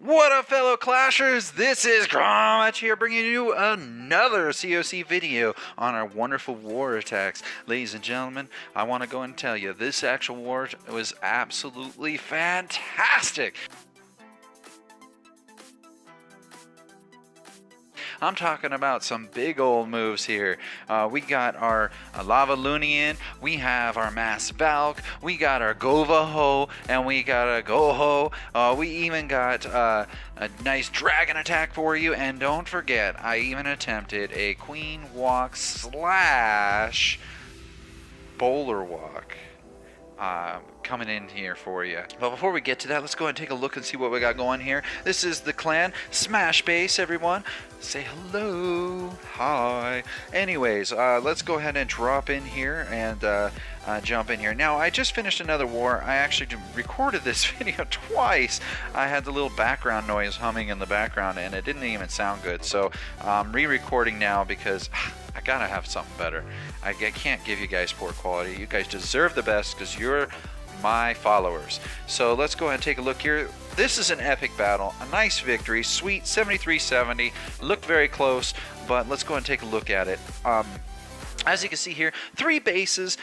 What up, fellow Clashers? This is Gromach here, bringing you another COC video on our wonderful war attacks. Ladies and gentlemen, I want to go and tell you, this actual war was absolutely fantastic. I'm talking about some big old moves here. We got our Lava Lunian, we have our Mass Valk, we got our Govaho, and we got a Goho. We even got a nice dragon attack for you, and don't forget, I even attempted a Queen Walk slash Bowler Walk. Coming in here for you. But before we get to that, let's go ahead and take a look and see what we got going here. This is the clan Smash Base, everyone. Say hello. Hi. Anyways, let's go ahead and drop in here and jump in here. Now, I just finished another war. I actually recorded this video twice. I had the little background noise humming in the background, and it didn't even sound good. So I'm re-recording now because I gotta have something better. I can't give you guys poor quality. You guys deserve the best because you're my followers. So let's go ahead and take a look here. This is an epic battle, a nice victory, sweet 73-70. Looked very close, but let's go ahead and take a look at it. As you can see here, 3 bases.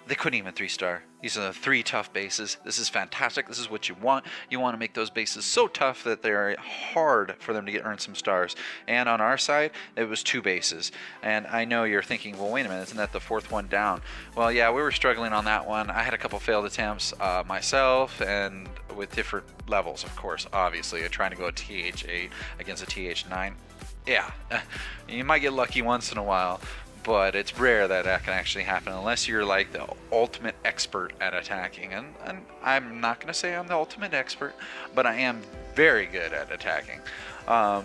They couldn't even 3-star. These are the 3 tough bases. This is fantastic. This is what you want. You want to make those bases so tough that they're hard for them to earn some stars. And on our side, it was 2 bases. And I know you're thinking, well, wait a minute, isn't that the 4th one down? Well, yeah, we were struggling on that one. I had a couple failed attempts myself, and with different levels, of course, obviously. Trying to go a TH8 against a TH9. Yeah, you might get lucky once in a while, but it's rare that that can actually happen unless you're like the ultimate expert at attacking. And I'm not going to say I'm the ultimate expert, but I am very good at attacking. And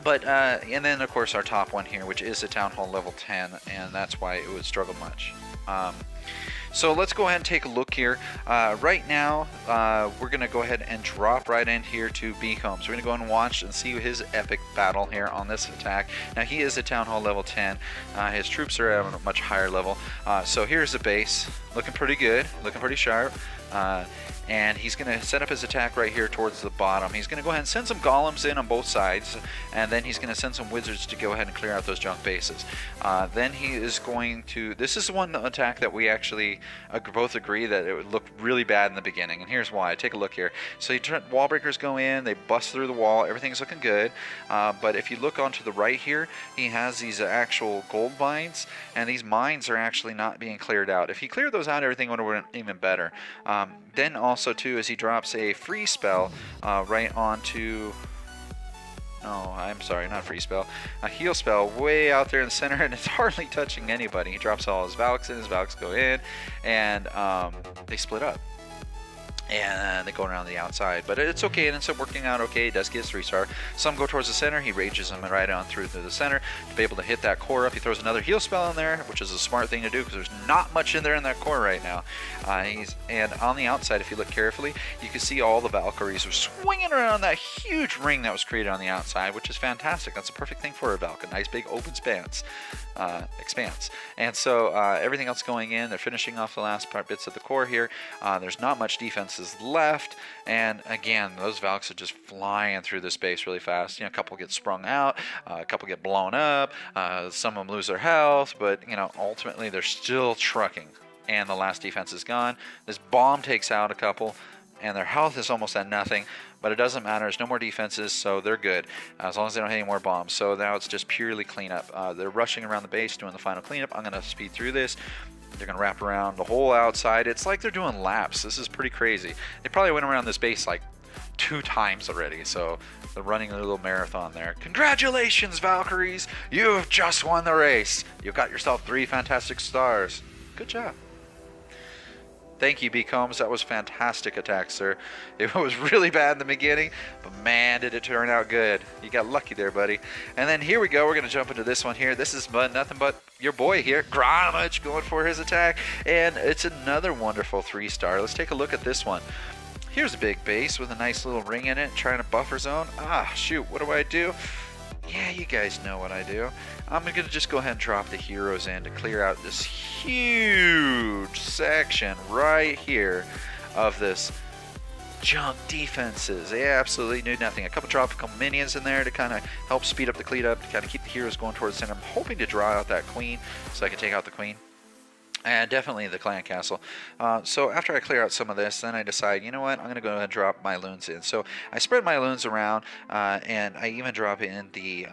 then of course our top one here, which is a Town Hall level 10, and that's why it would struggle much. So let's go ahead and take a look here. Right now, we're going to go ahead and drop right in here to Beacom. So we're going to go and watch and see his epic battle here on this attack. Now, he is a Town Hall level 10. His troops are at a much higher level. So here's the base. Looking pretty good. Looking pretty sharp. And he's going to set up his attack right here towards the bottom. He's going to go ahead and send some golems in on both sides, and then he's going to send some wizards to go ahead and clear out those junk bases. Then he is going to... This is one attack that we actually both agree that it would look really bad in the beginning, and here's why. Take a look here. So wall breakers go in, they bust through the wall, everything's looking good, but if you look onto the right here, he has these actual gold mines, and these mines are actually not being cleared out. If he cleared those out, everything would have been even better. Then also too, as he drops a free spell right onto... No, I'm sorry, not free spell. A heal spell way out there in the center, and it's hardly touching anybody. He drops all his Valks in, his Valks go in, and they split up. And they go around the outside, but it's okay. It ends up working out okay. He does get his 3-star. Some go towards the center. He rages them right on through to the center to be able to hit that core up. He throws another heal spell in there, which is a smart thing to do because there's not much in there in that core right now. And on the outside, if you look carefully, you can see all the Valkyries are swinging around that huge ring that was created on the outside, which is fantastic. That's a perfect thing for a Valk, a nice big open expanse. And so everything else going in, they're finishing off the last bits of the core here. There's not much defenses left, and again, those Valks are just flying through the space really fast. You know, a couple get sprung out, a couple get blown up, some of them lose their health, but you know, ultimately they're still trucking, and the last defense is gone. This bomb takes out a couple, and their health is almost at nothing, but it doesn't matter. There's no more defenses, so they're good as long as they don't hit any more bombs. So now it's just purely cleanup. They're rushing around the base doing the final cleanup. I'm going to speed through this. They're going to wrap around the whole outside. It's like they're doing laps. This is pretty crazy. They probably went around this base like 2 times already, so they're running a little marathon there. Congratulations, Valkyries! You've just won the race. You've got yourself 3 fantastic stars. Good job. Thank you, B-Combs. That was fantastic attack, sir. It was really bad in the beginning, but man, did it turn out good. You got lucky there, buddy. And then here we go. We're going to jump into this one here. This is nothing but your boy here, Gromach, going for his attack. And it's another wonderful 3-star. Let's take a look at this one. Here's a big base with a nice little ring in it, trying to buffer zone. Ah, shoot, what do? Yeah, you guys know what I do. I'm going to just go ahead and drop the heroes in to clear out this huge section right here of this junk defenses. They absolutely do nothing. A couple tropical minions in there to kind of help speed up the cleanup, to kind of keep the heroes going towards the center. I'm hoping to draw out that queen so I can take out the queen. And definitely the clan castle. So after I clear out some of this, then I decide, you know what, I'm going to go ahead and drop my loons in. So I spread my loons around, and I even drop in the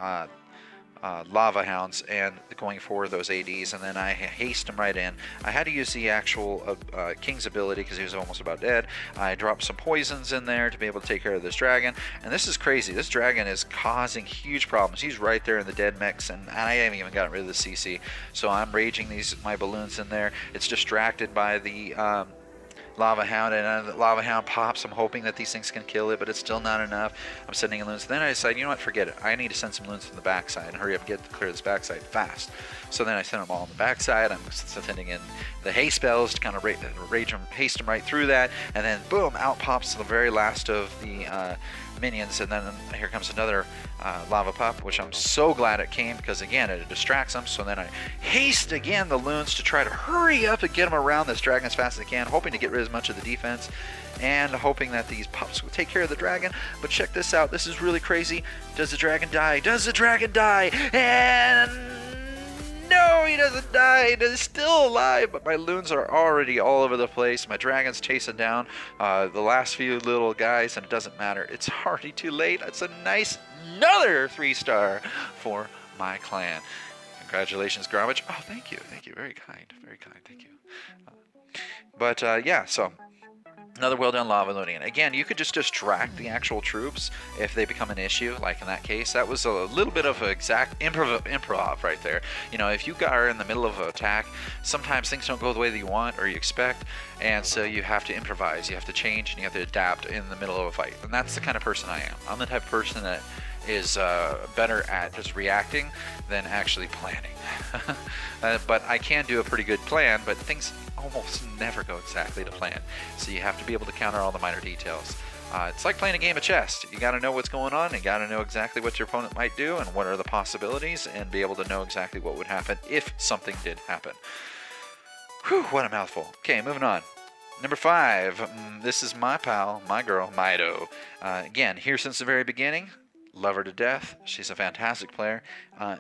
lava hounds and going for those ADs, and then I haste them right in. I had to use the actual king's ability because he was almost about dead. I dropped some poisons in there to be able to take care of this dragon, and this is crazy. This dragon is causing huge problems. He's right there in the dead mix, and I haven't even gotten rid of the CC, so I'm raging my balloons in there. It's distracted by the lava hound, and the lava hound pops. I'm hoping that these things can kill it, but it's still not enough. I'm sending in loons. Then I decide, you know what, forget it. I need to send some loons from the backside and hurry up and get to clear this backside fast. So then I send them all on the backside. I'm sending in the haste spells to kind of haste them right through that, and then boom, out pops the very last of the minions, and then here comes another lava pop, which I'm so glad it came because again it distracts them. So then I haste again the loons to try to hurry up and get them around this dragon as fast as I can, hoping to get rid of as much of the defense and hoping that these pups will take care of the dragon. But check this out, this is really crazy. Does the dragon die? Does the dragon die? And no, he doesn't die. He's still alive, but my loons are already all over the place. My dragon's chasing down the last few little guys, and it doesn't matter. It's already too late. It's a nice another 3-star for my clan. Congratulations, Garbage. Oh, thank you. Thank you. Very kind. Very kind. Thank you. Yeah, so another well-done lava looting. Again, you could just distract the actual troops if they become an issue, like in that case. That was a little bit of an exact improv right there. You know, if you are in the middle of an attack, sometimes things don't go the way that you want or you expect, and so you have to improvise. You have to change and you have to adapt in the middle of a fight. And that's the kind of person I am. I'm the type of person that is better at just reacting than actually planning. But I can do a pretty good plan, but things almost never go exactly to plan. So you have to be able to counter all the minor details. It's like playing a game of chess. You got to know what's going on, and you got to know exactly what your opponent might do and what are the possibilities, and be able to know exactly what would happen if something did happen. Whew, what a mouthful. Okay, moving on. Number 5, this is my pal, my girl, Mido. Again, here since the very beginning. Love her to death. She's a fantastic player,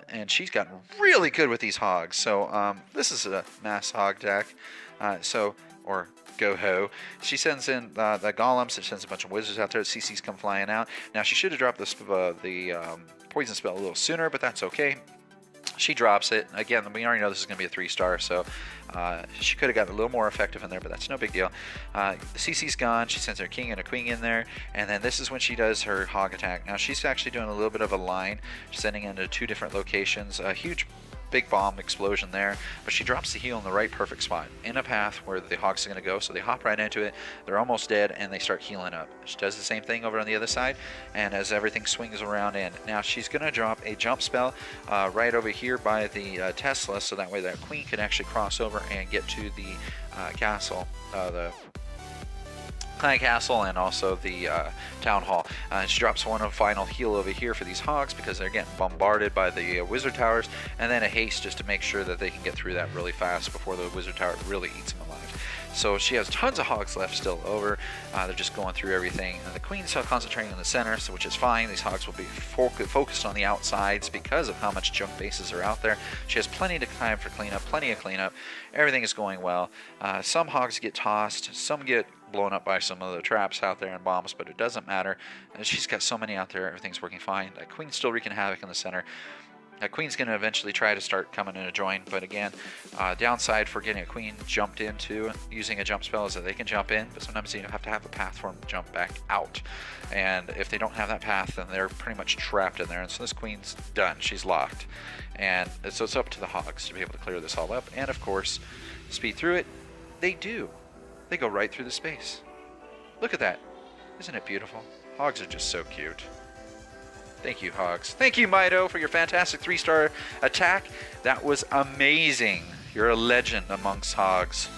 and she's gotten really good with these hogs. So this is a mass hog deck, or go-ho. She sends in the golems. She sends a bunch of wizards out there. CCs come flying out. Now she should have dropped the poison spell a little sooner, but that's okay. She drops it. Again, we already know this is going to be a 3-star, so she could have gotten a little more effective in there, but that's no big deal. The CC's gone. She sends her king and a queen in there, and then this is when she does her hog attack. Now, she's actually doing a little bit of a line, sending into 2 different locations. A huge big bomb explosion there, but she drops the heal in the right perfect spot, in a path where the hogs are going to go, so they hop right into it. They're almost dead, and they start healing up. She does the same thing over on the other side, and as everything swings around in. Now she's going to drop a jump spell right over here by the Tesla, so that way that queen can actually cross over and get to the castle, the clan castle, and also the town hall. She drops one final heal over here for these hogs because they're getting bombarded by the wizard towers, and then a haste just to make sure that they can get through that really fast before the wizard tower really eats them alive. So she has tons of hogs left still over. They're just going through everything. And the queen's still concentrating in the center, so which is fine. These hogs will be focused on the outsides because of how much junk bases are out there. She has plenty of time for cleanup, plenty of cleanup. Everything is going well. Some hogs get tossed, some get blown up by some of the traps out there and bombs, but it doesn't matter. She's got so many out there, everything's working fine. That queen's still wreaking havoc in the center. That queen's going to eventually try to start coming in a join, but again, downside for getting a queen jumped into using a jump spell is that they can jump in, but sometimes you have to have a path for them to jump back out. And if they don't have that path, then they're pretty much trapped in there, and so this queen's done. She's locked. And so it's up to the hogs to be able to clear this all up, and of course, speed through it. They do. They go right through the space. Look at that. Isn't it beautiful? Hogs are just so cute. Thank you, hogs. Thank you, Mido, for your fantastic 3-star attack. That was amazing. You're a legend amongst hogs.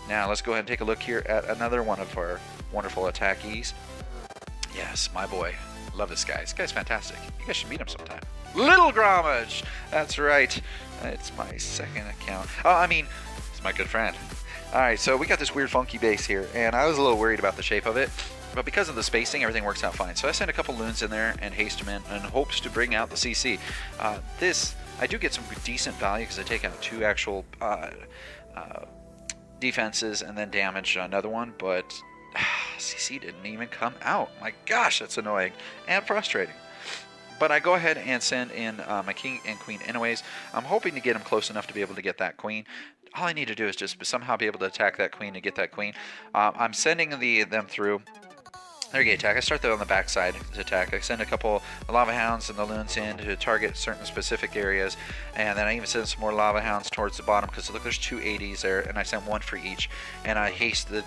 Now, let's go ahead and take a look here at another one of our wonderful attackees. Yes, my boy. Love this guy. This guy's fantastic. You guys should meet him sometime. Little Grommage! That's right. It's my second account. Oh, I mean, it's my good friend. All right, so we got this weird funky base here, and I was a little worried about the shape of it, but because of the spacing, everything works out fine. So I sent a couple loons in there and haste them in hopes to bring out the CC. I do get some decent value because I take out 2 actual defenses and then damage another one, but CC didn't even come out. My gosh, that's annoying and frustrating. But I go ahead and send in my king and queen anyways. I'm hoping to get him close enough to be able to get that queen. All I need to do is just somehow be able to attack that queen and get that queen. I'm sending them through. There you go, attack. I start on the back side to attack. I send a couple lava hounds and the loons in to target certain specific areas, and then I even send some more lava hounds towards the bottom because look, there's 2 80s there, and I sent 1 for each, and I haste the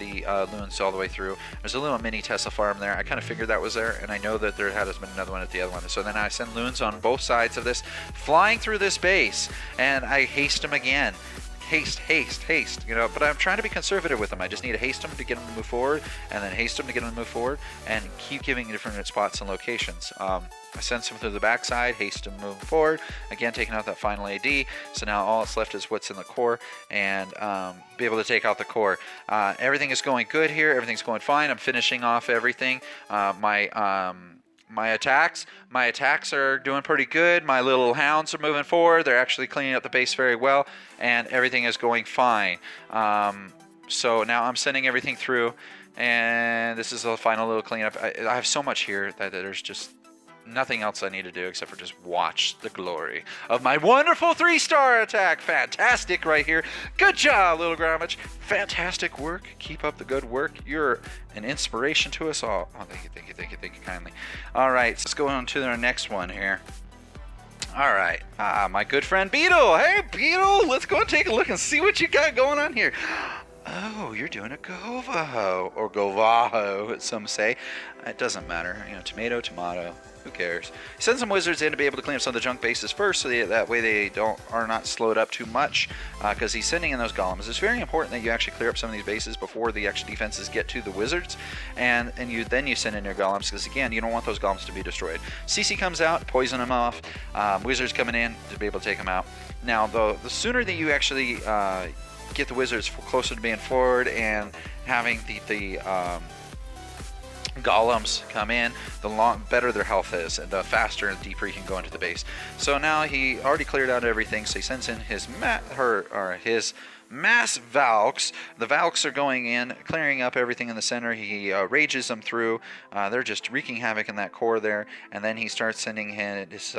loons all the way through. There's a little mini Tesla farm there. I kind of figured that was there, and I know that there has been another one at the other one. So then I send loons on both sides of this, flying through this base, and I haste them again. Haste, haste, haste, you know, but I'm trying to be conservative with them. I just need to haste them to get them to move forward, and then haste them to get them to move forward, and keep giving different spots and locations. I send some through the backside, haste them moving forward, again taking out that final AD, so now all that's left is what's in the core, and be able to take out the core. Everything is going good here, everything's going fine. I'm finishing off everything. My attacks are doing pretty good. My little hounds are moving forward. They're actually cleaning up the base very well, and everything is going fine. So now I'm sending everything through, and this is the final little cleanup. I have so much here that there's just nothing else I need to do except for just watch the glory of my wonderful 3-star attack. Fantastic right here. Good job, little Gromich. Fantastic work. Keep up the good work. You're an inspiration to us all. Oh, thank you kindly. All right, so let's go on to our next one here. All right, my good friend Beetle. Hey, Beetle, let's go and take a look and see what you got going on here. Oh, you're doing a Govaho, or Govaho, some say. It doesn't matter. You know, tomato, tomato. Who cares? Send some wizards in to be able to clean up some of the junk bases first, so that way they are not slowed up too much. Because he's sending in those golems. It's very important that you actually clear up some of these bases before the extra defenses get to the wizards, and then you send in your golems, because again, you don't want those golems to be destroyed. CC comes out, poison them off. Wizards coming in to be able to take them out. Now, the sooner that you actually get the wizards closer to being forward and having the golems come in, the better their health is, and the faster and deeper he can go into the base. So now he already cleared out everything, so he sends in his mass Valks. The Valks are going in, clearing up everything in the center. He rages them through. They're just wreaking havoc in that core there, and then he starts sending his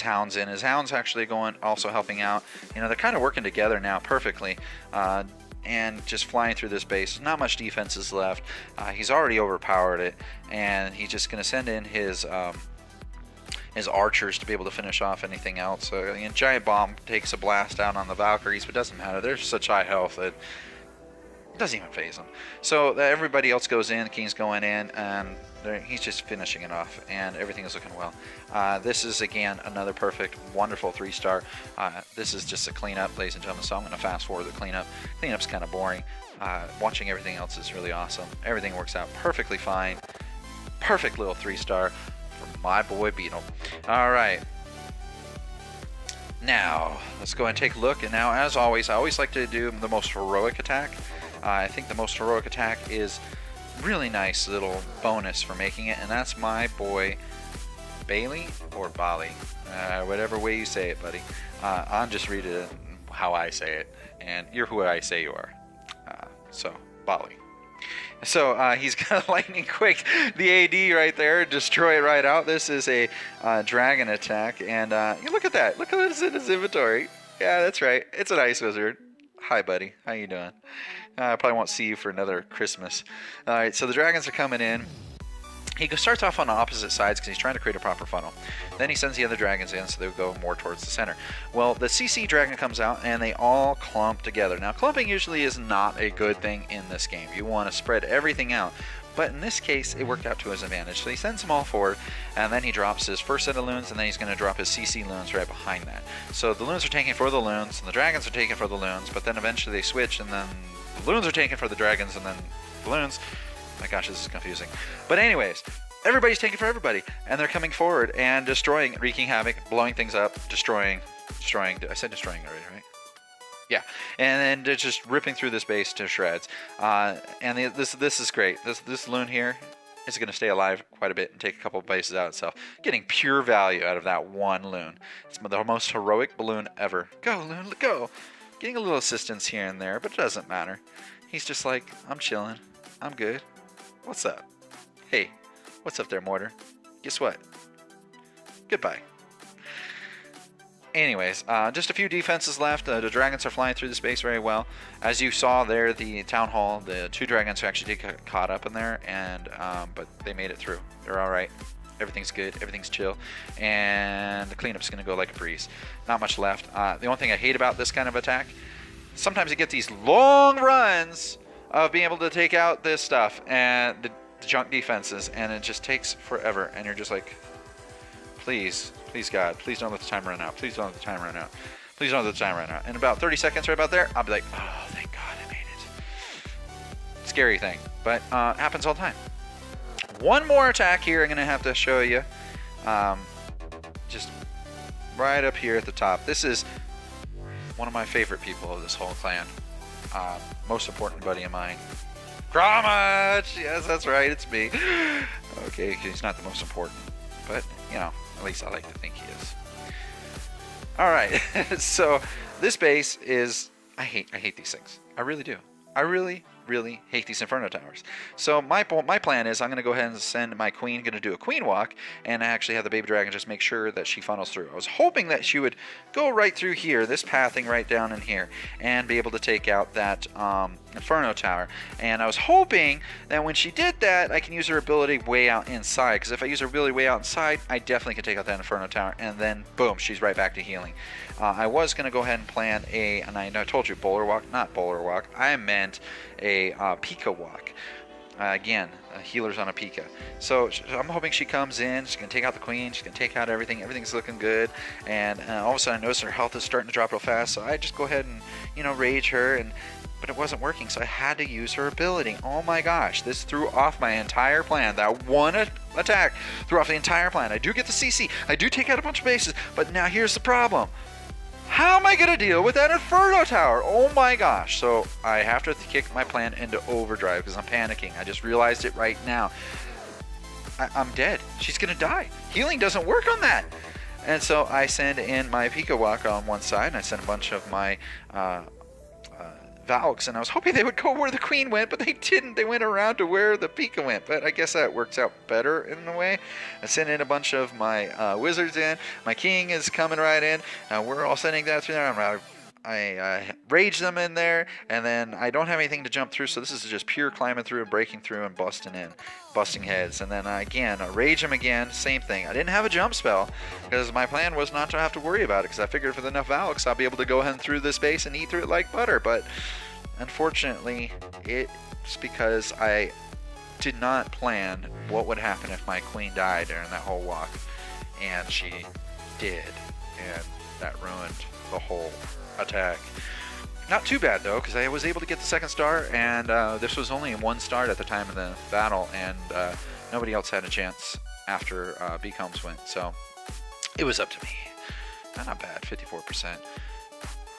hounds in. His hounds actually also helping out. You know, they're kind of working together now perfectly. And just flying through this base. Not much defense is left. He's already overpowered it, and he's just going to send in his archers to be able to finish off anything else. So, you know, Giant Bomb takes a blast down on the Valkyries, but it doesn't matter. They're such high health that it doesn't even phase them. So everybody else goes in. The King's going in, and he's just finishing it off, and everything is looking well. This is, again, another perfect, wonderful 3-star. This is just a cleanup, ladies and gentlemen, so I'm going to fast forward the cleanup. Cleanup's kind of boring. Watching everything else is really awesome. Everything works out perfectly fine. Perfect little 3-star for my boy Beetle. All right. Now, let's go and take a look. And now, as always, I always like to do the most heroic attack. I think the most heroic attack is really nice little bonus for making it, and that's my boy Bailey or Bali, whatever way you say it, buddy. I'm just reading it how I say it, and you're who I say you are. So Bali. So he's got lightning quick, the AD right there, destroy it right out. This is a dragon attack, and you look at that. Look at what's in his inventory. Yeah, that's right. It's an ice wizard. Hi, buddy. How you doing? I probably won't see you for another Christmas. All right, so the dragons are coming in. He starts off on the opposite sides because he's trying to create a proper funnel. Then he sends the other dragons in, so they'll go more towards the center. Well, the CC dragon comes out, and they all clump together. Now, clumping usually is not a good thing in this game. You want to spread everything out. But in this case, it worked out to his advantage. So he sends them all forward, and then he drops his first set of loons, and then he's going to drop his CC loons right behind that. So the loons are taken for the loons, and the dragons are taken for the loons, but then eventually they switch, and then the loons are taken for the dragons, and then the loons. My gosh, this is confusing. But anyways, everybody's taken for everybody, and they're coming forward and destroying, wreaking havoc, blowing things up, destroying. I said destroying already, right? Yeah, and then they're just ripping through this base to shreds. This is great. This loon here is going to stay alive quite a bit and take a couple of bases out itself. Getting pure value out of that one loon. It's the most heroic balloon ever. Go, loon, go! Getting a little assistance here and there, but it doesn't matter. He's just like, I'm chilling. I'm good. What's up? Hey, what's up there, Mortar? Guess what? Goodbye. Anyways, just a few defenses left. The dragons are flying through the space very well. As you saw there, the town hall, the 2 dragons actually did get caught up in there, and but they made it through. They're all right. Everything's good. Everything's chill, and the cleanup's gonna go like a breeze. Not much left. The only thing I hate about this kind of attack, sometimes you get these long runs of being able to take out this stuff and the junk defenses, and it just takes forever, and you're just like, please God, please don't let the time run out. Please don't let the time run out. Please don't let the time run out. In about 30 seconds right about there, I'll be like, oh, thank God I made it. Scary thing, but happens all the time. One more attack here I'm going to have to show you. Just right up here at the top. This is one of my favorite people of this whole clan. Most important buddy of mine. Gromach! Yes, that's right, it's me. Okay, he's not the most important, but, you know, at least I like to think he is. Alright, so this base is... I hate these things. I really do. I really hate these Inferno Towers. So my plan is I'm going to go ahead and send my queen, going to do a queen walk, and actually have the baby dragon just make sure that she funnels through. I was hoping that she would go right through here, this pathing right down in here, and be able to take out that Inferno Tower. And I was hoping that when she did that, I can use her ability way out inside, because if I use her ability way out inside, I definitely can take out that Inferno Tower, and then boom, she's right back to healing. I was going to go ahead and plan and I told you bowler walk, not bowler walk, I meant a Pika walk. Again, healers on a Pika. So I'm hoping she comes in, she's going to take out the queen, she's going to take out everything, everything's looking good, and all of a sudden I notice her health is starting to drop real fast, so I just go ahead and, you know, rage her, but it wasn't working, so I had to use her ability. Oh my gosh, this threw off my entire plan. That one attack threw off the entire plan. I do get the CC, I do take out a bunch of bases, but now here's the problem. How am I going to deal with that Inferno Tower? Oh my gosh. So I have to kick my plan into overdrive because I'm panicking. I just realized it right now. I'm dead. She's going to die. Healing doesn't work on that. And so I send in my Pika Walk on one side, and I send a bunch of my Valks, and I was hoping they would go where the queen went, but they didn't. They went around to where the Pika went, but I guess that works out better in a way. I sent in a bunch of my wizards in. My king is coming right in. We're all sending that through there. I rage them in there, and then I don't have anything to jump through, so this is just pure climbing through and breaking through and busting heads. And then again, I rage them again, same thing. I didn't have a jump spell, because my plan was not to have to worry about it, because I figured with enough Valks, I'll be able to go ahead and through this base and eat through it like butter, but unfortunately, it's because I did not plan what would happen if my queen died during that whole walk, and she did, and that ruined the whole attack. Not too bad though, because I was able to get the second star, and this was only one start at the time of the battle, and nobody else had a chance after Becombs went, so it was up to me. Not bad, 54%.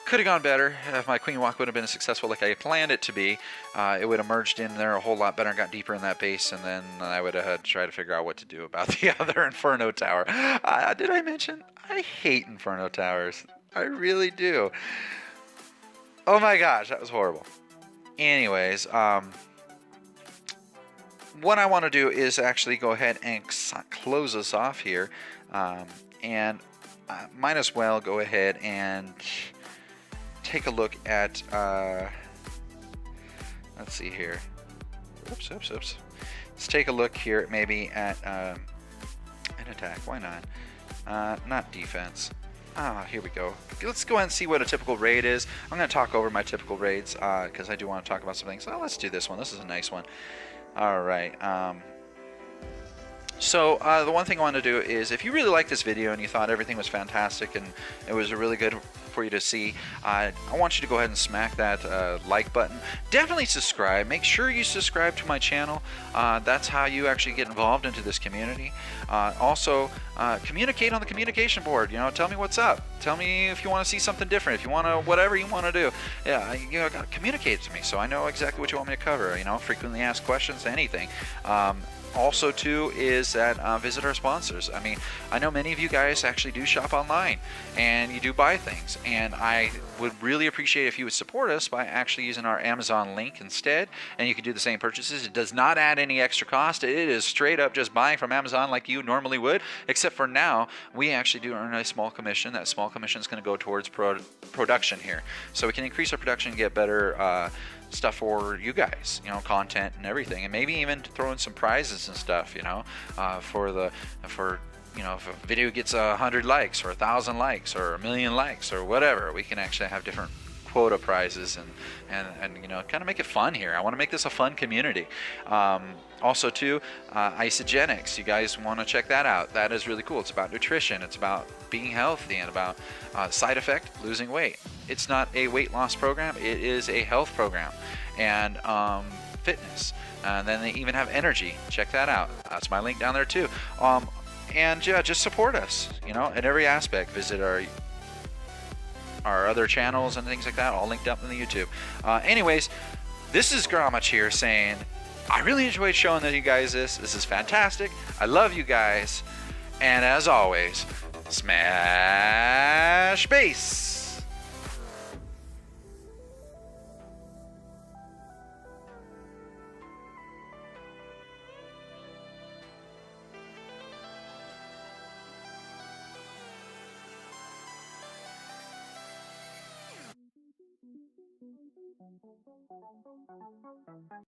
Could have gone better if my queen walk would have been successful like I planned it to be. It would have merged in there a whole lot better and got deeper in that base, and then I would have had to try to figure out what to do about the other Inferno Tower. Did I mention? I hate Inferno Towers. I really do. Oh my gosh, that was horrible. Anyways, what I want to do is actually go ahead and close us off here, and might as well go ahead and take a look at, let's see here. Oops. Let's take a look here maybe at an attack. Why not? Not defense. Here we go. Let's go ahead and see what a typical raid is. I'm going to talk over my typical raids because I do want to talk about some things. So let's do this one. This is a nice one. All right. So the one thing I want to do is, if you really liked this video and you thought everything was fantastic and it was really good for you to see, I want you to go ahead and smack that like button. Definitely subscribe. Make sure you subscribe to my channel. That's how you actually get involved into this community. Also, communicate on the communication board. You know, tell me what's up. Tell me if you want to see something different. If you want to, whatever you want to do. Yeah, you know, communicate to me so I know exactly what you want me to cover. You know, frequently asked questions, anything. Also, too, is that visit our sponsors. I mean, I know many of you guys actually do shop online and you do buy things, and I would really appreciate if you would support us by actually using our Amazon link instead, and you can do the same purchases. It does not add any extra cost. It is straight up just buying from Amazon like you normally would, except for now we actually do earn a small commission. That small commission is going to go towards production here, so we can increase our production and get better stuff for you guys, you know, content and everything, and maybe even throw in some prizes and stuff, you know, for you know, if a video gets 100 likes or 1,000 likes or 1,000,000 likes or whatever, we can actually have different quota prizes and you know, kind of make it fun here. I want to make this a fun community. Also too, Isagenics, you guys want to check that out. That is really cool. It's about nutrition, it's about being healthy, and about side effect, losing weight. It's not a weight loss program, it is a health program, and fitness, and then they even have energy. Check that out. That's my link down there too. And yeah, just support us, you know, in every aspect. Visit our other channels and things like that, all linked up in the YouTube. Anyways, this is Gromich here saying, I really enjoyed showing you guys this. This is fantastic. I love you guys. And as always, smash base.